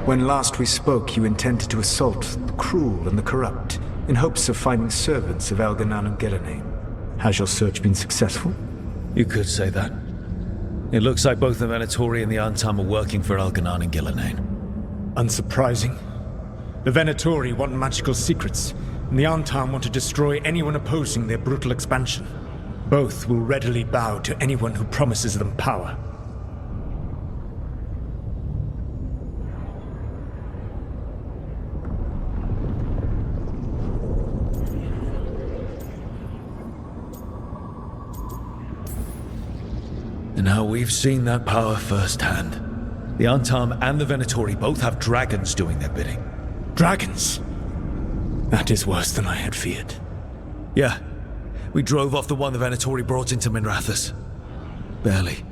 When last we spoke, you intended to assault the cruel and the corrupt, in hopes of finding servants of Elganan and Gillenane. Has your search been successful? You could say that. It looks like both the Venatori and the Antam are working for Elganan and Gillenane. Unsurprising. The Venatori want magical secrets, and the Antam want to destroy anyone opposing their brutal expansion. Both will readily bow to anyone who promises them power. And now we've seen that power firsthand. The Antam and the Venatori both have dragons doing their bidding. Dragons? That is worse than I had feared. Yeah. We drove off the one the Venatori brought into Minrathous. Barely.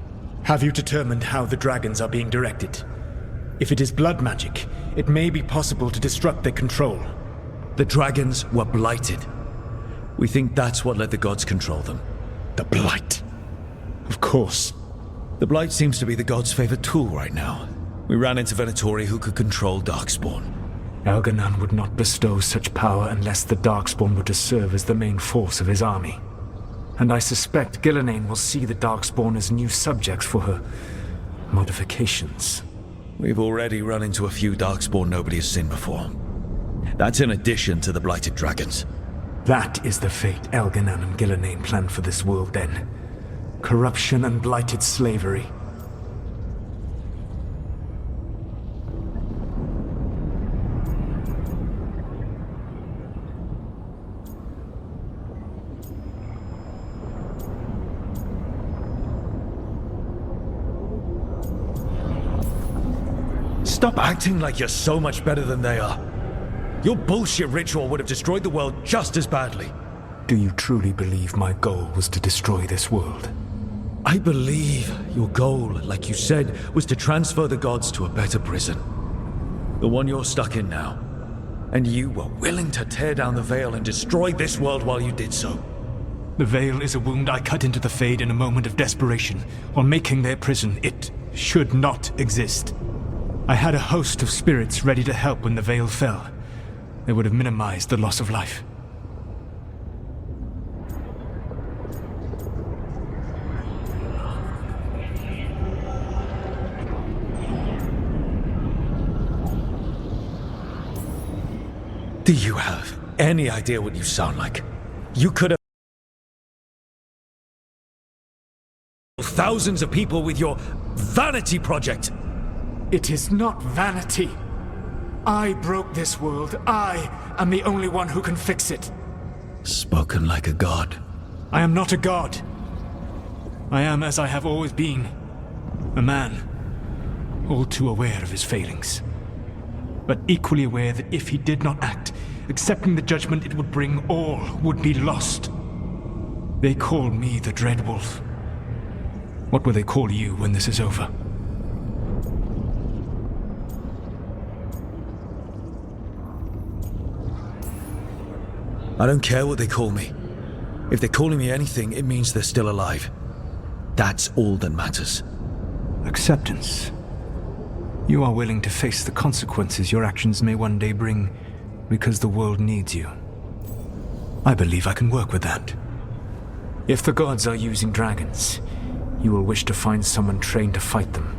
Have you determined how the dragons are being directed? If it is blood magic, it may be possible to disrupt their control. The dragons were blighted. We think that's what let the gods control them. The Blight. Of course. The Blight seems to be the gods' favorite tool right now. We ran into Venatori who could control Darkspawn. Elganan would not bestow such power unless the Darkspawn were to serve as the main force of his army. And I suspect Gillenane will see the Darkspawn as new subjects for her modifications. We've already run into a few Darkspawn nobody has seen before. That's in addition to the blighted dragons. That is the fate Elganan and Gillenane planned for this world then. Corruption and blighted slavery. Stop acting like you're so much better than they are. Your bullshit ritual would have destroyed the world just as badly. Do you truly believe my goal was to destroy this world? I believe your goal, like you said, was to transfer the gods to a better prison. The one you're stuck in now. And you were willing to tear down the veil and destroy this world while you did so. The veil is a wound I cut into the Fade in a moment of desperation, while making their prison. It should not exist. I had a host of spirits ready to help when the veil fell. They would have minimized the loss of life. Do you have any idea what you sound like? You could have thousands of people with your vanity project. It is not vanity. I broke this world. I am the only one who can fix it. Spoken like a god. I am not a god. I am as I have always been. A man. All too aware of his failings. But equally aware that if he did not act, accepting the judgment it would bring, all would be lost. They call me the Dread Wolf. What will they call you when this is over? I don't care what they call me. If they're calling me anything, it means they're still alive. That's all that matters. Acceptance. You are willing to face the consequences your actions may one day bring because the world needs you. I believe I can work with that. If the gods are using dragons, you will wish to find someone trained to fight them.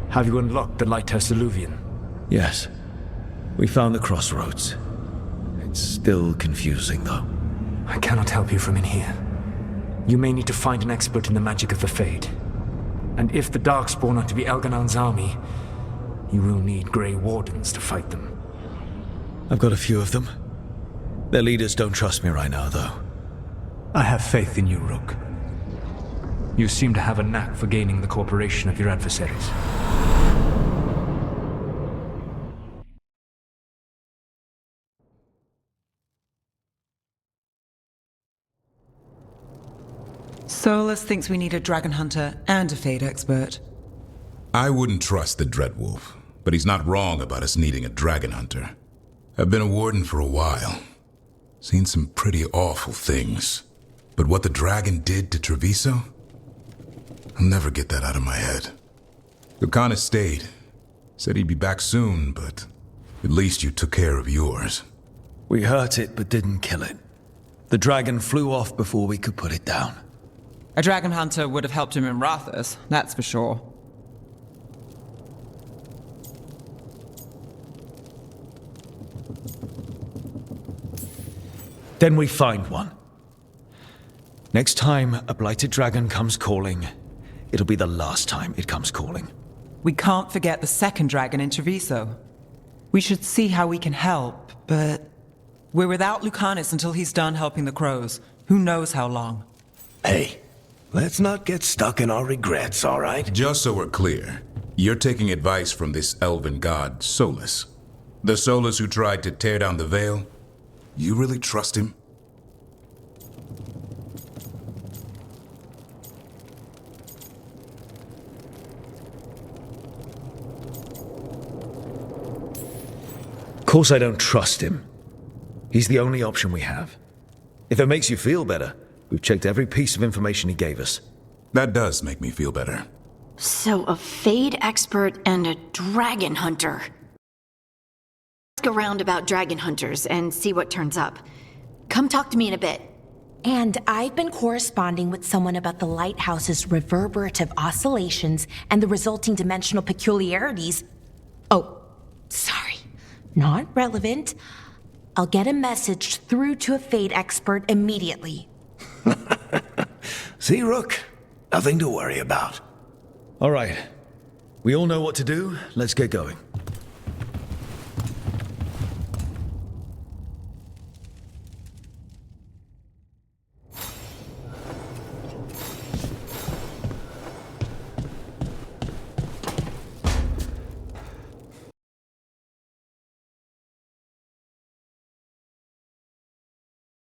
Have you unlocked the Lighthouse Illuvian? Yes. We found the crossroads. It's still confusing, though. I cannot help you from in here. You may need to find an expert in the magic of the Fade. And if the Darkspawn are to be Elganan's army, you will need Grey Wardens to fight them. I've got a few of them. Their leaders don't trust me right now, though. I have faith in you, Rook. You seem to have a knack for gaining the cooperation of your adversaries. SOLAS thinks we need a dragon hunter and a Fade expert. I wouldn't trust the Dreadwolf, but he's not wrong about us needing a dragon hunter. I've been a warden for a while. Seen some pretty awful things. But what the dragon did to Treviso? I'll never get that out of my head. Gokana stayed. Said he'd be back soon, but at least you took care of yours. We hurt it, but didn't kill it. The dragon flew off before we could put it down. A dragon hunter would have helped him in Rathus, that's for sure. Then we find one. Next time a blighted dragon comes calling, it'll be the last time it comes calling. We can't forget the second dragon in Treviso. We should see how we can help, but we're without Lucanus until he's done helping the crows. Who knows how long? Hey, let's not get stuck in our regrets, all right? Just so we're clear, you're taking advice from this elven god, SOLAS. The SOLAS who tried to tear down the veil? You really trust him? Of course I don't trust him. He's the only option we have. If it makes you feel better, we've checked every piece of information he gave us. That does make me feel better. So, a Fade expert and a dragon hunter. Ask around about dragon hunters and see what turns up. Come talk to me in a bit. And I've been corresponding with someone about the lighthouse's reverberative oscillations and the resulting dimensional peculiarities. Oh, sorry. Not relevant. I'll get a message through to a Fade expert immediately. See, Rook? Nothing to worry about. All right. We all know what to do. Let's get going.